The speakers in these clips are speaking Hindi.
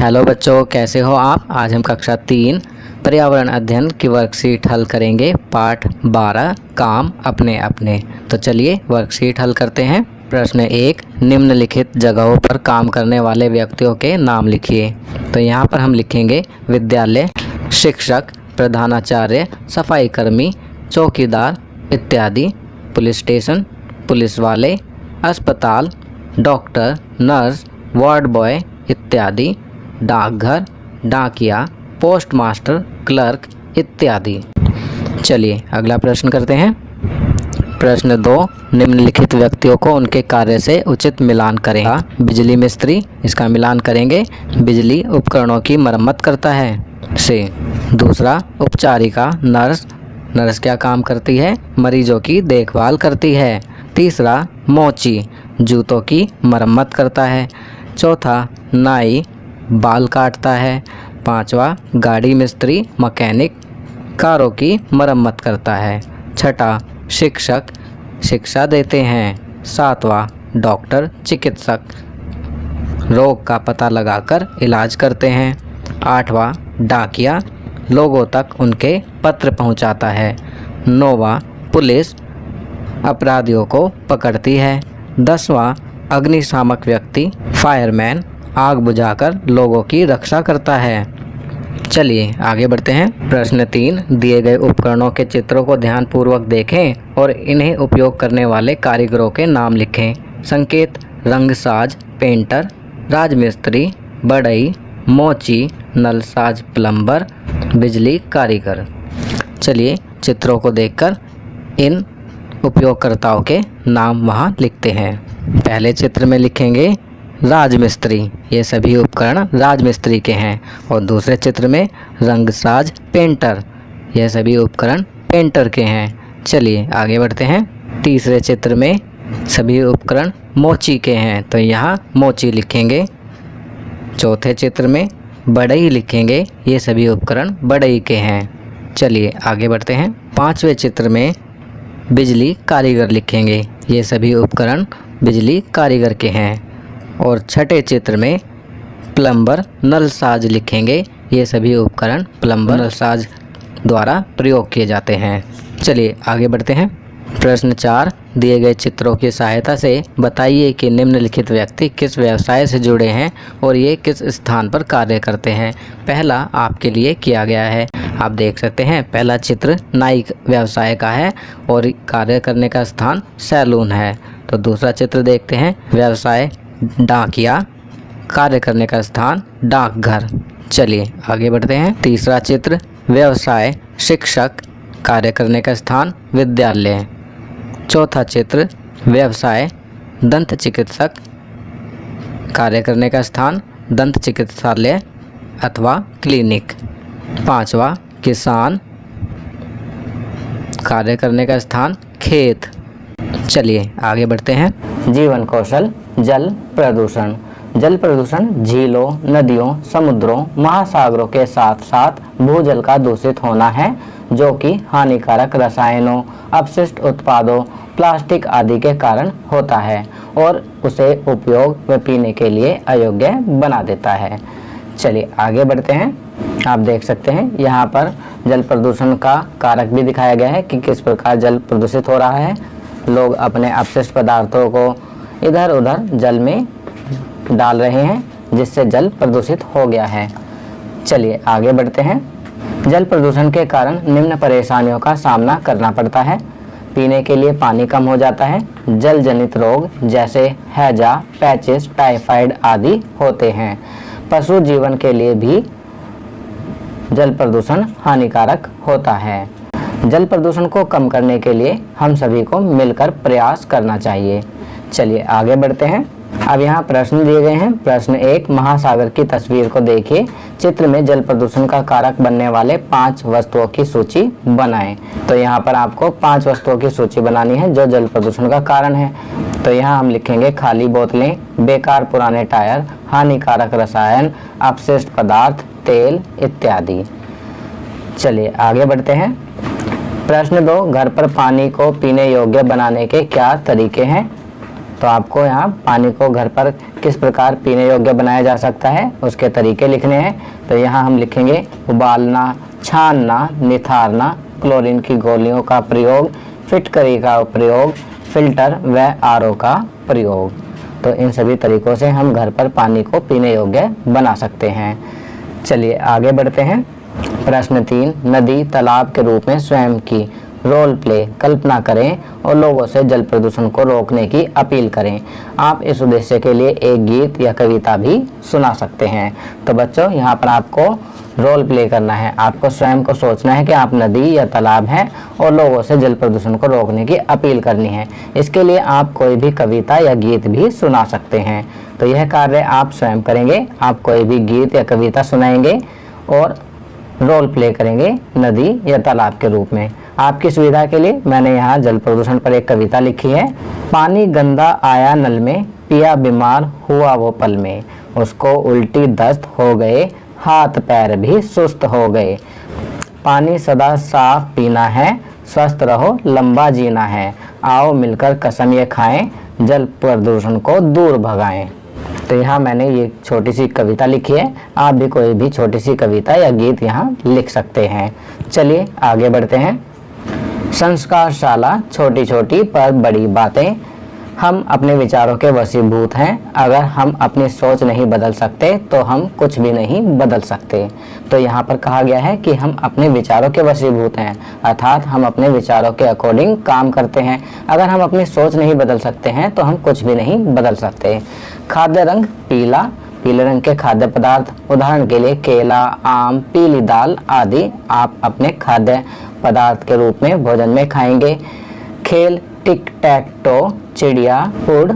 हेलो बच्चों, कैसे हो आप। आज हम कक्षा 3 पर्यावरण अध्ययन की वर्कशीट हल करेंगे। पाठ 12 काम अपने अपने। तो चलिए वर्कशीट हल करते हैं। प्रश्न 1, निम्नलिखित जगहों पर काम करने वाले व्यक्तियों के नाम लिखिए। तो यहाँ पर हम लिखेंगे विद्यालय, शिक्षक, प्रधानाचार्य, सफाई कर्मी, चौकीदार इत्यादि, पुलिस स्टेशन, पुलिस वाले, अस्पताल, डॉक्टर, नर्स, वार्ड बॉय इत्यादि, डाकघर, डाकिया, पोस्टमास्टर, क्लर्क इत्यादि। चलिए अगला प्रश्न करते हैं। प्रश्न 2, निम्नलिखित व्यक्तियों को उनके कार्य से उचित मिलान करें। बिजली मिस्त्री, इसका मिलान करेंगे बिजली उपकरणों की मरम्मत करता है से। दूसरा, उपचारिका, नर्स, नर्स क्या काम करती है, मरीजों की देखभाल करती है। तीसरा, मोची, जूतों की मरम्मत करता है। चौथा, नाई, बाल काटता है। पांचवा, गाड़ी मिस्त्री, मैकेनिक, कारों की मरम्मत करता है। छठा, शिक्षक, शिक्षा देते हैं। सातवां, डॉक्टर, चिकित्सक, रोग का पता लगाकर इलाज करते हैं। आठवां, डाकिया, लोगों तक उनके पत्र पहुंचाता है। नौवां, पुलिस, अपराधियों को पकड़ती है। 10वां, अग्निशामक व्यक्ति, फायरमैन, आग बुझाकर लोगों की रक्षा करता है। चलिए आगे बढ़ते हैं। प्रश्न 3, दिए गए उपकरणों के चित्रों को ध्यानपूर्वक देखें और इन्हें उपयोग करने वाले कारीगरों के नाम लिखें। संकेत, रंगसाज, पेंटर, राजमिस्त्री, बढ़ई, मोची, नलसाज, प्लम्बर, बिजली कारीगर। चलिए चित्रों को देखकर इन उपयोगकर्ताओं के नाम वहाँ लिखते हैं। पहले चित्र में लिखेंगे राजमिस्त्री, ये सभी उपकरण राजमिस्त्री के हैं। और दूसरे चित्र में रंगसाज, पेंटर, ये सभी उपकरण पेंटर के हैं। चलिए आगे बढ़ते हैं। तीसरे चित्र में सभी उपकरण मोची के हैं, तो यहाँ मोची लिखेंगे। चौथे चित्र में बढ़ई लिखेंगे, ये सभी उपकरण बढ़ई के हैं। चलिए आगे बढ़ते हैं। पांचवें चित्र में बिजली कारीगर लिखेंगे, ये सभी उपकरण बिजली कारीगर के हैं। और छठे चित्र में प्लम्बर, नलसाज लिखेंगे, ये सभी उपकरण प्लम्बर, नलसाज द्वारा प्रयोग किए जाते हैं। चलिए आगे बढ़ते हैं। प्रश्न 4, दिए गए चित्रों की सहायता से बताइए कि निम्नलिखित व्यक्ति किस व्यवसाय से जुड़े हैं और ये किस स्थान पर कार्य करते हैं। पहला आपके लिए किया गया है, आप देख सकते हैं। पहला चित्र नाई व्यवसाय का है और कार्य करने का स्थान सैलून है। तो दूसरा चित्र देखते हैं, व्यवसाय डाकिया, कार्य करने का स्थान डाकघर। चलिए आगे बढ़ते हैं। तीसरा चित्र व्यवसाय शिक्षक, कार्य करने का स्थान विद्यालय। चौथा चित्र व्यवसाय दंत चिकित्सक, कार्य करने का स्थान दंत चिकित्सालय अथवा क्लिनिक। पांचवा किसान, कार्य करने का स्थान खेत। चलिए आगे बढ़ते हैं। जीवन कौशल, जल प्रदूषण। जल प्रदूषण झीलों, नदियों, समुद्रों, महासागरों के साथ साथ भूजल का दूषित होना है, जो कि हानिकारक रसायनों, अपशिष्ट उत्पादों, प्लास्टिक आदि के कारण होता है और उसे उपयोग व पीने के लिए अयोग्य बना देता है। चलिए आगे बढ़ते हैं। आप देख सकते हैं यहाँ पर जल प्रदूषण का कारक भी दिखाया गया है कि किस प्रकार जल प्रदूषित हो रहा है। लोग अपने अपशिष्ट पदार्थों को इधर उधर जल में डाल रहे हैं, जिससे जल प्रदूषित हो गया है। चलिए आगे बढ़ते हैं। जल प्रदूषण के कारण निम्न परेशानियों का सामना करना पड़ता है। पीने के लिए पानी कम हो जाता है। जल जनित रोग जैसे हैजा, पैचिस, टाइफाइड आदि होते हैं। पशु जीवन के लिए भी जल प्रदूषण हानिकारक होता है। जल प्रदूषण को कम करने के लिए हम सभी को मिलकर प्रयास करना चाहिए। चलिए आगे बढ़ते हैं। अब यहाँ प्रश्न दिए गए हैं। प्रश्न 1, महासागर की तस्वीर को देखिए। चित्र में जल प्रदूषण का कारक बनने वाले 5 वस्तुओं की सूची बनाएं। तो यहाँ पर आपको 5 वस्तुओं की सूची बनानी है जो जल प्रदूषण का कारण है। तो यहाँ हम लिखेंगे खाली बोतलें, बेकार पुराने टायर, हानिकारक रसायन, अपशिष्ट पदार्थ, तेल इत्यादि। चलिए आगे बढ़ते हैं। प्रश्न 2, घर पर पानी को पीने योग्य बनाने के क्या तरीके हैं। तो आपको यहाँ पानी को घर पर किस प्रकार पीने योग्य बनाया जा सकता है उसके तरीके लिखने हैं। तो यहाँ हम लिखेंगे उबालना, छानना, निथारना, क्लोरीन की गोलियों का प्रयोग, फिटकरी का प्रयोग, फिल्टर व आरओ का प्रयोग। तो इन सभी तरीकों से हम घर पर पानी को पीने योग्य बना सकते हैं। चलिए आगे बढ़ते हैं। प्रश्न 3, नदी तालाब के रूप में स्वयं की रोल प्ले कल्पना करें और लोगों से जल प्रदूषण को रोकने की अपील करें। आप इस उद्देश्य के लिए एक गीत या कविता भी सुना सकते हैं। तो बच्चों यहाँ पर आपको रोल प्ले करना है, आपको स्वयं को सोचना है कि आप नदी या तालाब हैं और लोगों से जल प्रदूषण को रोकने की अपील करनी है। इसके लिए आप कोई भी कविता या गीत भी सुना सकते हैं। तो यह कार्य आप स्वयं करेंगे, आप कोई भी गीत या कविता सुनाएंगे और रोल प्ले करेंगे नदी या तालाब के रूप में। आपकी सुविधा के लिए मैंने यहाँ जल प्रदूषण पर एक कविता लिखी है। पानी गंदा आया नल में, पिया बीमार हुआ वो पल में, उसको उल्टी दस्त हो गए, हाथ पैर भी सुस्त हो गए। पानी सदा साफ पीना है, स्वस्थ रहो लंबा जीना है, आओ मिलकर कसम ये खाएं, जल प्रदूषण को दूर भगाएं। तो यहाँ मैंने ये छोटी सी कविता लिखी है, आप भी कोई भी छोटी सी कविता या गीत यहाँ लिख सकते हैं। चलिए आगे बढ़ते हैं। संस्कारशाला, छोटी छोटी पर बड़ी बातें। हम अपने विचारों के वशीभूत हैं, अगर हम अपनी सोच नहीं बदल सकते तो हम कुछ भी नहीं बदल सकते। तो यहाँ पर कहा गया है कि हम अपने विचारों के वशीभूत हैं, अर्थात हम अपने विचारों के अकॉर्डिंग काम करते हैं। अगर हम अपनी सोच नहीं बदल सकते हैं तो हम कुछ भी नहीं बदल सकते। खाद्य रंग पीला, पीले रंग के खाद्य पदार्थ, उदाहरण के लिए केला, आम, पीली दाल आदि आप अपने खाद्य पदार्थ के रूप में भोजन में खाएंगे। खेल टिक टैक टो, चिड़िया उड़,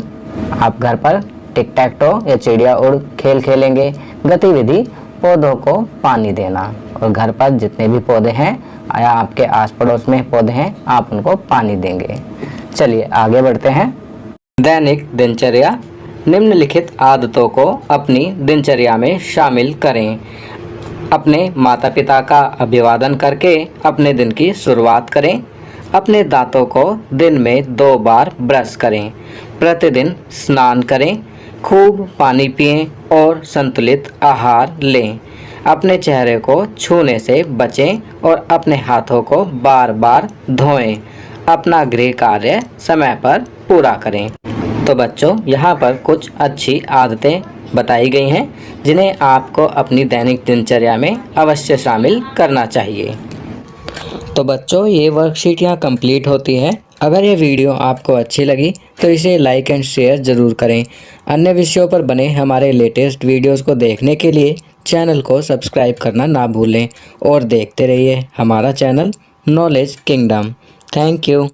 आप घर पर टिक टैक टो या चिड़िया उड़ खेल खेलेंगे। गतिविधि पौधों को पानी देना, और घर पर जितने भी पौधे हैं या आपके आस पड़ोस में पौधे हैं आप उनको पानी देंगे। चलिए आगे बढ़ते हैं। दैनिक दिनचर्या, निम्नलिखित आदतों को अपनी दिनचर्या में शामिल करें। अपने माता पिता का अभिवादन करके अपने दिन की शुरुआत करें। अपने दांतों को दिन में 2 बार ब्रश करें। प्रतिदिन स्नान करें। खूब पानी पिएं और संतुलित आहार लें। अपने चेहरे को छूने से बचें और अपने हाथों को बार बार धोएं। अपना गृह कार्य समय पर पूरा करें। तो बच्चों यहाँ पर कुछ अच्छी आदतें बताई गई हैं जिन्हें आपको अपनी दैनिक दिनचर्या में अवश्य शामिल करना चाहिए। तो बच्चों ये वर्कशीट यहाँ कंप्लीट होती है। अगर ये वीडियो आपको अच्छी लगी तो इसे लाइक एंड शेयर ज़रूर करें। अन्य विषयों पर बने हमारे लेटेस्ट वीडियोस को देखने के लिए चैनल को सब्सक्राइब करना ना भूलें और देखते रहिए हमारा channel knowledge kingdom. Thank you.